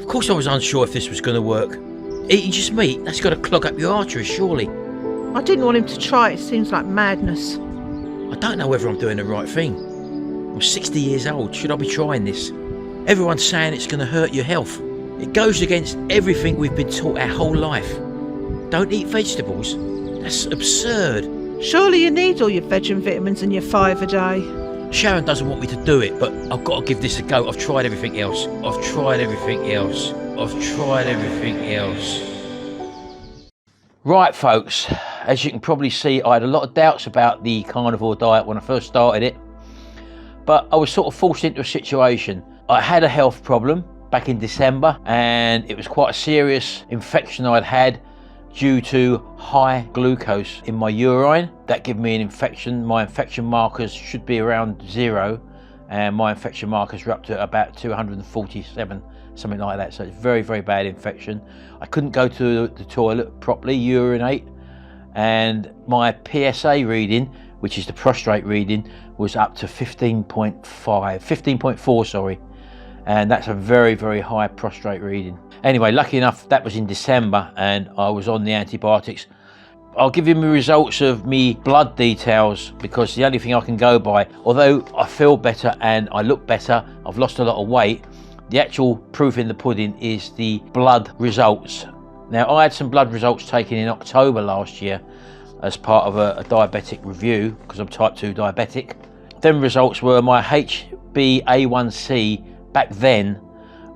Of course I was unsure if this was going to work. Eating just meat, that's got to clog up your arteries, surely. I didn't want him to try it. It seems like madness. I don't know whether I'm doing the right thing. I'm 60 years old. Should I be trying this? Everyone's saying it's going to hurt your health. It goes against everything we've been taught our whole life. Don't eat vegetables. That's absurd. Surely you need all your veg and vitamins and your 5 a day. Sharon doesn't want me to do it, but I've got to give this a go. I've tried everything else. Right, folks, as you can probably see, I had a lot of doubts about the carnivore diet when I first started it, but I was sort of forced into a situation. I had a health problem back in December, and it was quite a serious infection I'd had due to high glucose in my urine. That gave me an infection. My infection markers should be around 0, and my infection markers were up to about 247, something like that. So it's very, very bad infection. I couldn't go to the toilet properly, urinate, and my PSA reading, which is the prostrate reading, was up to 15.4, sorry. And that's a very, very high prostrate reading. Anyway, lucky enough, that was in December, and I was on the antibiotics. I'll give you the results of me blood details, because the only thing I can go by, although I feel better and I look better, I've lost a lot of weight, the actual proof in the pudding is the blood results. Now, I had some blood results taken in October last year as part of a diabetic review, because I'm type 2 diabetic. Them results were my HbA1c back then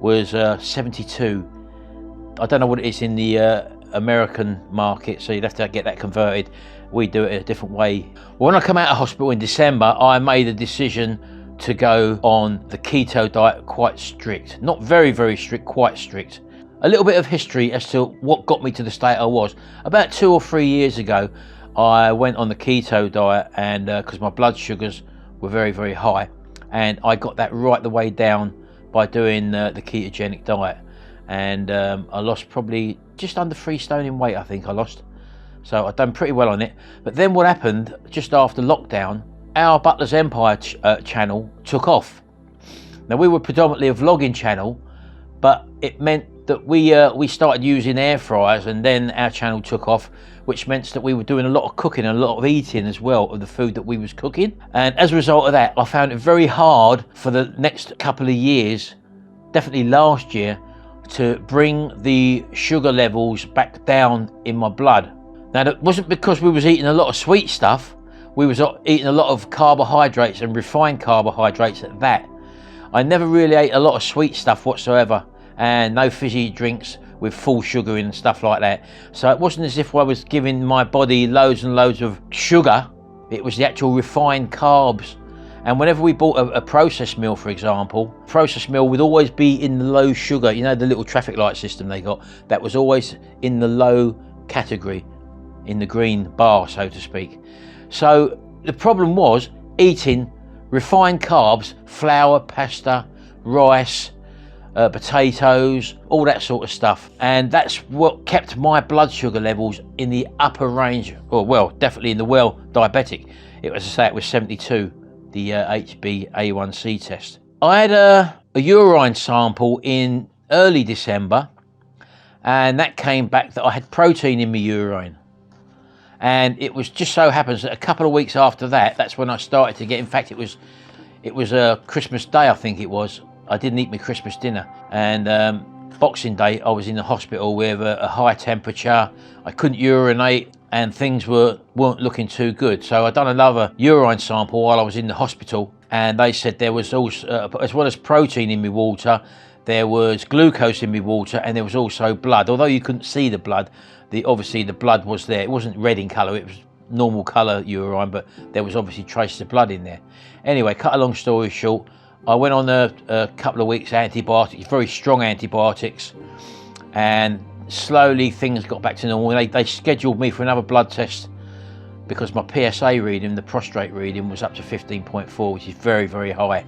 was 72. I don't know what it is in the American market, so you'd have to get that converted. We do it a different way. When I come out of hospital in December, I made a decision to go on the keto diet, quite strict. Not very, very strict, quite strict. A little bit of history as to what got me to the state I was. About 2 or 3 years ago, I went on the keto diet, and because my blood sugars were very, very high, and I got that right the way down by doing the ketogenic diet. And I lost probably just under 3 stone in weight, I think I lost. So I've done pretty well on it. But then what happened just after lockdown, our Butler's Empire channel took off. Now, we were predominantly a vlogging channel, but it meant that we started using air fryers, and then our channel took off, which meant that we were doing a lot of cooking and a lot of eating as well of the food that we was cooking. And as a result of that, I found it very hard for the next couple of years, definitely last year, to bring the sugar levels back down in my blood. Now, that wasn't because we was eating a lot of sweet stuff. We was eating a lot of carbohydrates, and refined carbohydrates at that. I never really ate a lot of sweet stuff whatsoever, and no fizzy drinks with full sugar in and stuff like that. So it wasn't as if I was giving my body loads and loads of sugar. It was the actual refined carbs. And whenever we bought a processed meal, for example, processed meal would always be in the low sugar. You know, the little traffic light system they got, that was always in the low category, in the green bar, so to speak. So the problem was eating refined carbs, flour, pasta, rice, potatoes, all that sort of stuff. And that's what kept my blood sugar levels in the upper range, or well, definitely in the well diabetic. It was, as I say, it was 72. The HbA1c test. I had a urine sample in early December, and that came back that I had protein in my urine. And it was just so happens that a couple of weeks after that, that's when I started to get, in fact, it was Christmas Day, I think it was. I didn't eat my Christmas dinner, and Boxing Day I was in the hospital with a high temperature. I couldn't urinate, and things weren't looking too good. So I done another urine sample while I was in the hospital, and they said there was also, as well as protein in my water, there was glucose in my water, and there was also blood. Although you couldn't see the blood, obviously the blood was there. It wasn't red in colour, it was normal colour urine, but there was obviously traces of blood in there. Anyway, cut a long story short, I went on a couple of weeks antibiotics, very strong antibiotics, and slowly things got back to normal. They scheduled me for another blood test because my PSA reading, the prostrate reading, was up to 15.4, which is very, very high.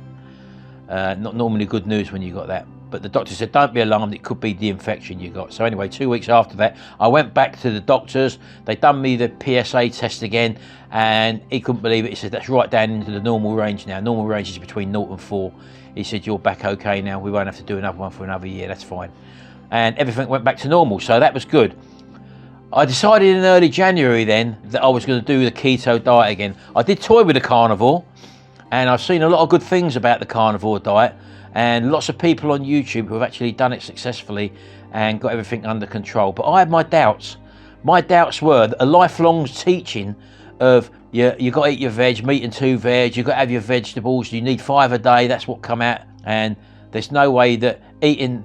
Not normally good news when you got that. But the doctor said, don't be alarmed, it could be the infection you got. So anyway, 2 weeks after that, I went back to the doctors. They done me the PSA test again, and he couldn't believe it. He said, that's right down into the normal range now. Normal range is between 0 and 4. He said, you're back okay now. We won't have to do another one for another year. That's fine. And everything went back to normal, so that was good. I decided in early January then that I was going to do the keto diet again. I did toy with the carnivore, and I've seen a lot of good things about the carnivore diet, and lots of people on YouTube who have actually done it successfully and got everything under control. But I had my doubts. My doubts were that a lifelong teaching of you got to eat your veg, meat and 2 veg, you've got to have your vegetables, you need 5 a day, that's what come out, and there's no way that eating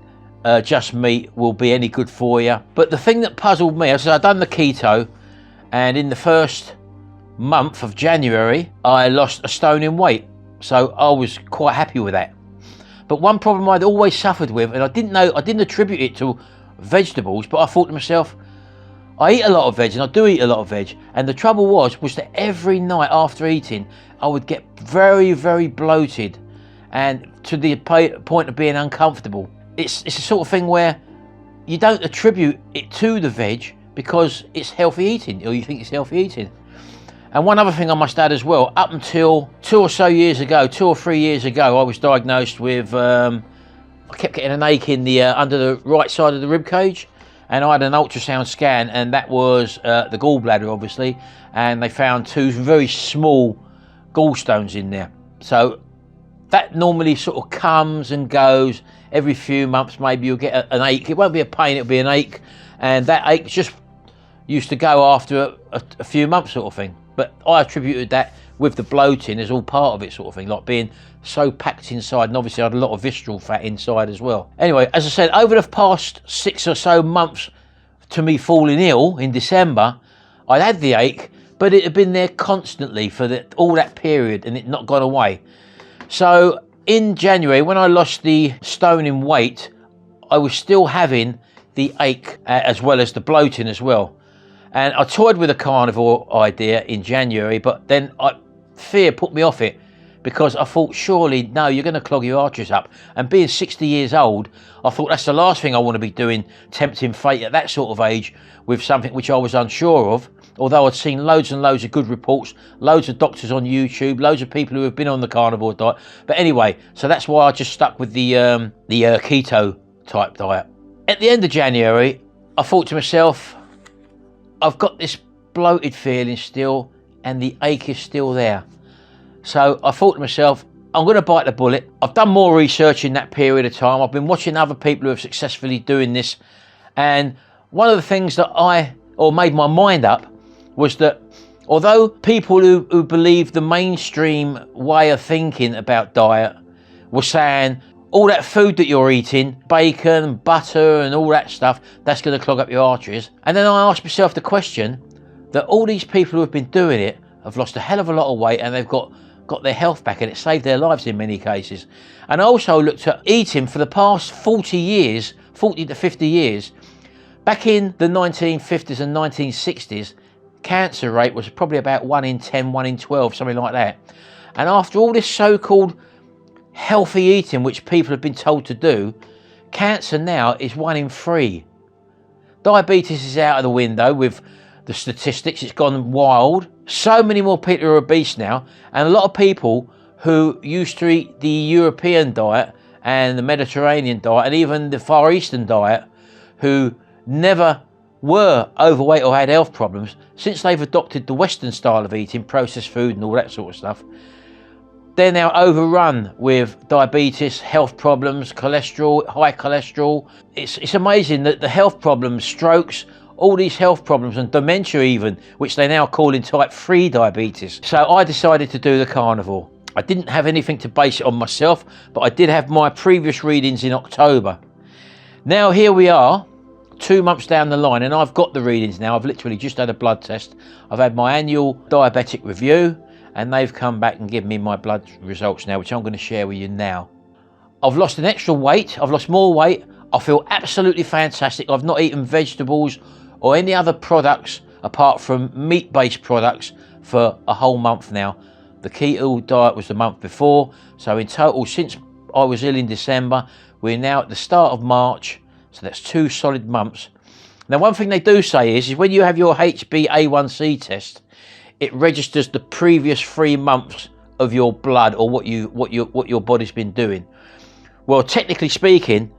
just meat will be any good for you. But the thing that puzzled me, I'd done the keto, and in the first month of January, I lost a stone in weight. So I was quite happy with that. But one problem I'd always suffered with, and I didn't attribute it to vegetables, but I thought to myself, I eat a lot of veg, and I do eat a lot of veg, and the trouble was that every night after eating, I would get very, very bloated, and to the point of being uncomfortable. It's the sort of thing where you don't attribute it to the veg because it's healthy eating, or you think it's healthy eating. And one other thing I must add as well, up until 2 or 3 years ago, I was diagnosed with, I kept getting an ache in the under the right side of the rib cage, and I had an ultrasound scan, and that was the gallbladder, obviously, and they found 2 very small gallstones in there. So that normally sort of comes and goes. Every few months, maybe you'll get an ache. It won't be a pain, it'll be an ache, and that ache just used to go after a few months, sort of thing. But I attributed that with the bloating as all part of it, sort of thing, like being so packed inside, and obviously I had a lot of visceral fat inside as well. Anyway, as I said, over the past 6 or so months to me falling ill in December, I'd had the ache, but it had been there constantly for all that period, and it not gone away. So in January, when I lost the stone in weight, I was still having the ache as well as the bloating as well. And I toyed with a carnivore idea in January, but then fear put me off it, because I thought, surely, no, you're going to clog your arteries up. And being 60 years old, I thought that's the last thing I want to be doing, tempting fate at that sort of age with something which I was unsure of. Although I'd seen loads and loads of good reports, loads of doctors on YouTube, loads of people who have been on the carnivore diet. But anyway, so that's why I just stuck with the keto type diet. At the end of January, I thought to myself, I've got this bloated feeling still, and the ache is still there. So I thought to myself, I'm going to bite the bullet. I've done more research in that period of time. I've been watching other people who are successfully doing this. And one of the things that made my mind up was that although people who believe the mainstream way of thinking about diet were saying, all that food that you're eating, bacon, butter and all that stuff, that's going to clog up your arteries. And then I asked myself the question that all these people who have been doing it have lost a hell of a lot of weight, and they've got their health back, and it saved their lives in many cases. And I also looked at eating for the past 40 to 50 years. Back in the 1950s and 1960s, cancer rate was probably about 1 in 10, 1 in 12, something like that. And after all this so-called healthy eating which people have been told to do, cancer now is 1 in 3. Diabetes is out of the window with the statistics. It's gone wild. So many more people are obese now, and a lot of people who used to eat the European diet and the Mediterranean diet and even the Far Eastern diet, who never were overweight or had health problems, since they've adopted the Western style of eating, processed food and all that sort of stuff, they're now overrun with diabetes, health problems, cholesterol, high cholesterol. It's amazing that the health problems, strokes, all these health problems and dementia even, which they now call in type 3 diabetes. So I decided to do the carnivore. I didn't have anything to base it on myself, but I did have my previous readings in October. Now here we are, 2 months down the line, and I've got the readings now. I've literally just had a blood test. I've had my annual diabetic review, and they've come back and given me my blood results now, which I'm going to share with you now. I've lost an extra weight. I've lost more weight. I feel absolutely fantastic. I've not eaten vegetables or any other products apart from meat-based products for a whole month now. The keto diet was the month before. So in total, since I was ill in December, We're now at the start of March, so that's 2 solid months. Now, one thing they do say is when you have your HbA1c test, it registers the previous 3 months of your blood, or what your body's been doing. Well, technically speaking,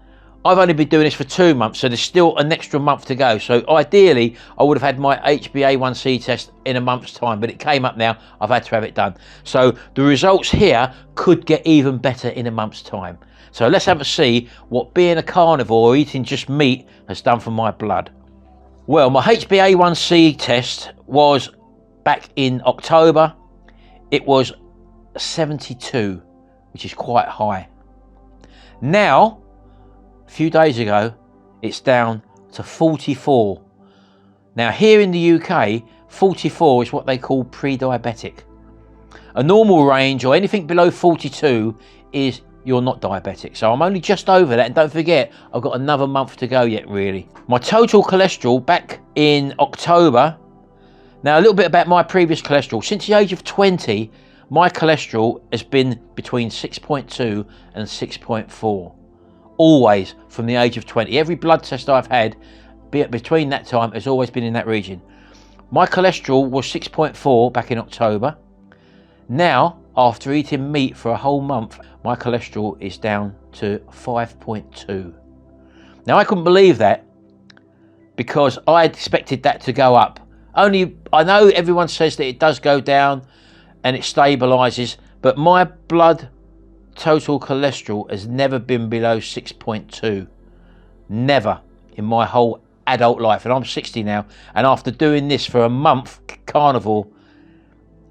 I've only been doing this for 2 months, so there's still an extra month to go. So ideally, I would have had my HbA1c test in a month's time, but it came up now. I've had to have it done. So the results here could get even better in a month's time. So let's have a see what being a carnivore or eating just meat has done for my blood. Well, my HbA1c test was back in October. It was 72, which is quite high. Now, a few days ago, it's down to 44. Now, here in the UK, 44 is what they call pre-diabetic. A normal range, or anything below 42, is you're not diabetic. So I'm only just over that, and don't forget, I've got another month to go yet, really. My total cholesterol back in October. Now, a little bit about my previous cholesterol. Since the age of 20, my cholesterol has been between 6.2 and 6.4. Always from the age of 20. Every blood test I've had between that time has always been in that region. My cholesterol was 6.4 back in October. Now, after eating meat for a whole month, my cholesterol is down to 5.2. Now, I couldn't believe that because I expected that to go up. Only, I know everyone says that it does go down and it stabilises, but my blood total cholesterol has never been below 6.2. Never in my whole adult life. And I'm 60 now, and after doing this for a month, carnivore,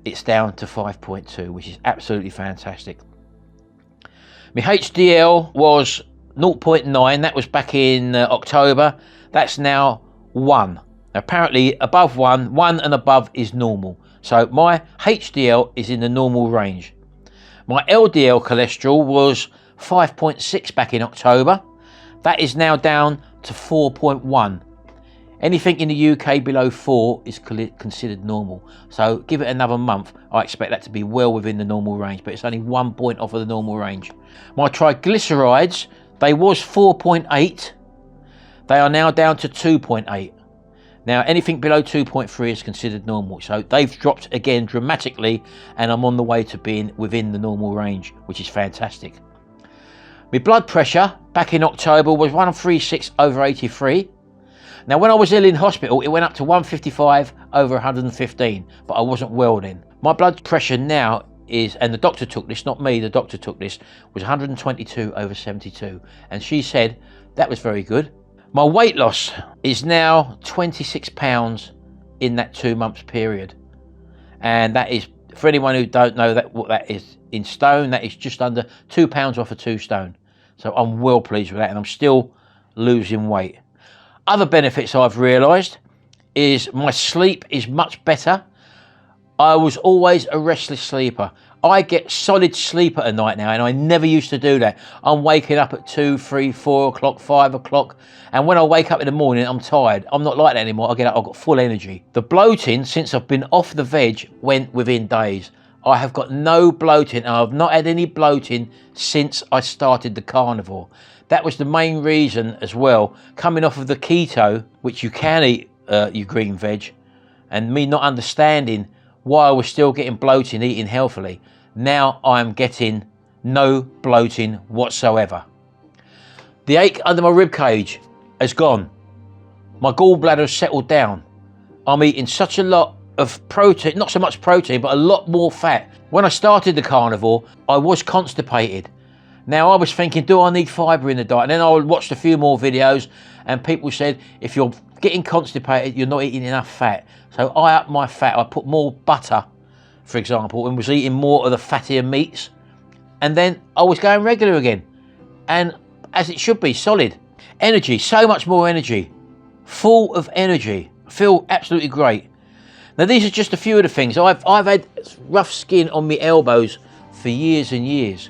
it's down to 5.2, which is absolutely fantastic. My HDL was 0.9. That was back in October. That's now 1. Apparently above 1 and above is normal. So my HDL is in the normal range. My LDL cholesterol was 5.6 back in October. That is now down to 4.1. Anything in the UK below 4 is considered normal. So give it another month. I expect that to be well within the normal range, but it's only 1 point off of the normal range. My triglycerides, they was 4.8. They are now down to 2.8. Now, anything below 2.3 is considered normal. So they've dropped again dramatically, and I'm on the way to being within the normal range, which is fantastic. My blood pressure back in October was 136/83. Now, when I was ill in hospital, it went up to 155/115, but I wasn't well then. My blood pressure now is, and the doctor took this, not me, the doctor took this, was 122/72. And she said that was very good. My weight loss is now 26 pounds in that 2 months period. And that is, for anyone who don't know that what that is in stone, that is just under 2 pounds off of 2 stone. So I'm well pleased with that, and I'm still losing weight. Other benefits I've realised is my sleep is much better. I was always a restless sleeper. I get solid sleep at night now, and I never used to do that. I'm waking up at 2, 3, 4 o'clock, 5 o'clock, and when I wake up in the morning, I'm tired. I'm not like that anymore. I get up, I've got full energy. The bloating, since I've been off the veg, went within days. I have got no bloating, and I've not had any bloating since I started the carnivore. That was the main reason as well, coming off of the keto, which you can eat your green veg, and me not understanding why I was still getting bloating eating healthily. Now I'm getting no bloating whatsoever. The ache under my rib cage has gone. My gallbladder has settled down. I'm eating such a lot of protein, not so much protein, but a lot more fat. When I started the carnivore, I was constipated. Now I was thinking, do I need fibre in the diet? And then I watched a few more videos, and people said, if you're getting constipated, you're not eating enough fat. So I upped my fat. I put more butter, for example, and was eating more of the fattier meats. And then I was going regular again. And as it should be, solid. Energy, so much more energy. Full of energy. I feel absolutely great. Now these are just a few of the things. I've had rough skin on my elbows for years and years.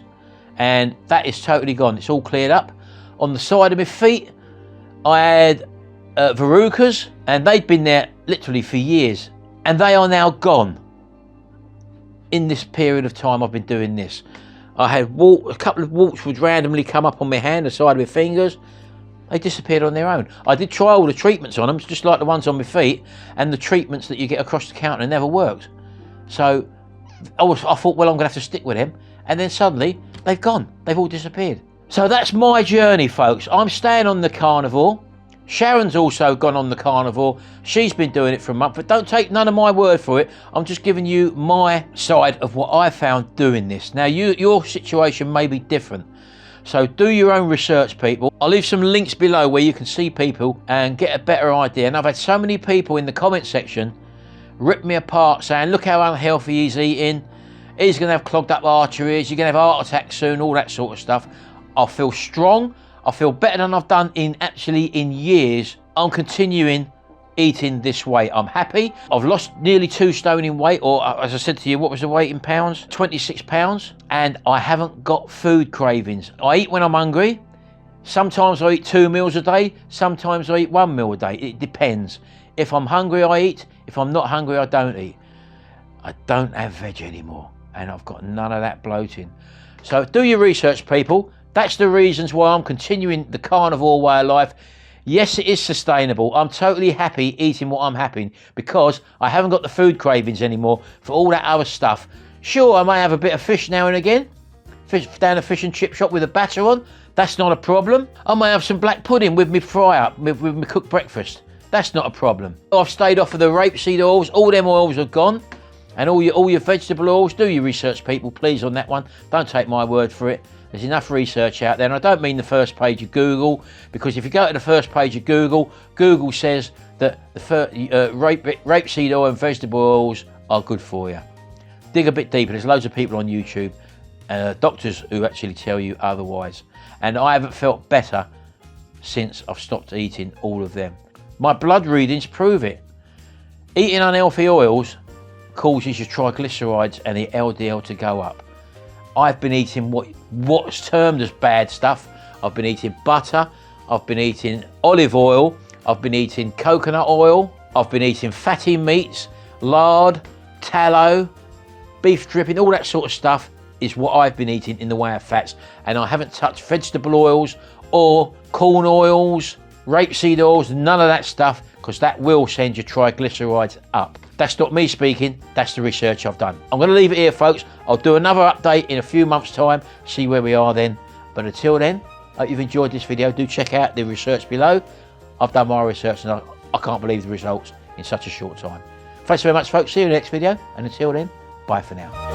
And that is totally gone. It's all cleared up. On the side of my feet, I had verrucas, and they'd been there literally for years, and they are now gone in this period of time I've been doing this. I had a couple of warts would randomly come up on my hand, the side of my fingers. They disappeared on their own. I did try all the treatments on them, just like the ones on my feet, and the treatments that you get across the counter never worked. So I thought, well, I'm gonna have to stick with them. And then suddenly they've gone. They've all disappeared. So that's my journey, folks. I'm staying on the carnivore. Sharon's also gone on the carnivore. She's been doing it for a month, but don't take none of my word for it. I'm just giving you my side of what I found doing this. Now, your situation may be different. So do your own research, people. I'll leave some links below where you can see people and get a better idea. And I've had so many people in the comment section rip me apart saying, look how unhealthy he's eating. He's going to have clogged up arteries. You're going to have a heart attack soon, all that sort of stuff. I feel strong. I feel better than I've done in years. I'm continuing eating this way. I'm happy. I've lost nearly 2 stone in weight, or as I said to you, what was the weight in pounds? 26 pounds. And I haven't got food cravings. I eat when I'm hungry. Sometimes I eat 2 meals a day. Sometimes I eat 1 meal a day. It depends. If I'm hungry, I eat. If I'm not hungry, I don't eat. I don't have veg anymore, and I've got none of that bloating. So do your research, people. That's the reasons why I'm continuing the carnivore way of life. Yes, it is sustainable. I'm totally happy eating what I'm having because I haven't got the food cravings anymore for all that other stuff. Sure, I may have a bit of fish now and again, fish down a fish and chip shop with a batter on. That's not a problem. I may have some black pudding with me fry up, with me cooked breakfast. That's not a problem. I've stayed off of the rapeseed oils. All them oils are gone. And all your vegetable oils. Do your research, people, please, on that one. Don't take my word for it. There's enough research out there, and I don't mean the first page of Google, because if you go to the first page of Google, Google says that the rapeseed oil and vegetable oils are good for you. Dig a bit deeper. There's loads of people on YouTube, doctors who actually tell you otherwise. And I haven't felt better since I've stopped eating all of them. My blood readings prove it. Eating unhealthy oils causes your triglycerides and the LDL to go up. I've been eating what's termed as bad stuff. I've been eating butter, I've been eating olive oil, I've been eating coconut oil, I've been eating fatty meats, lard, tallow, beef dripping, all that sort of stuff is what I've been eating in the way of fats. And I haven't touched vegetable oils or corn oils, rapeseed oils, none of that stuff, because that will send your triglycerides up. That's not me speaking, that's the research I've done. I'm going to leave it here, folks. I'll do another update in a few months' time, see where we are then. But until then, I hope you've enjoyed this video. Do check out the research below. I've done my research and I can't believe the results in such a short time. Thanks very much, folks. See you in the next video. And until then, bye for now.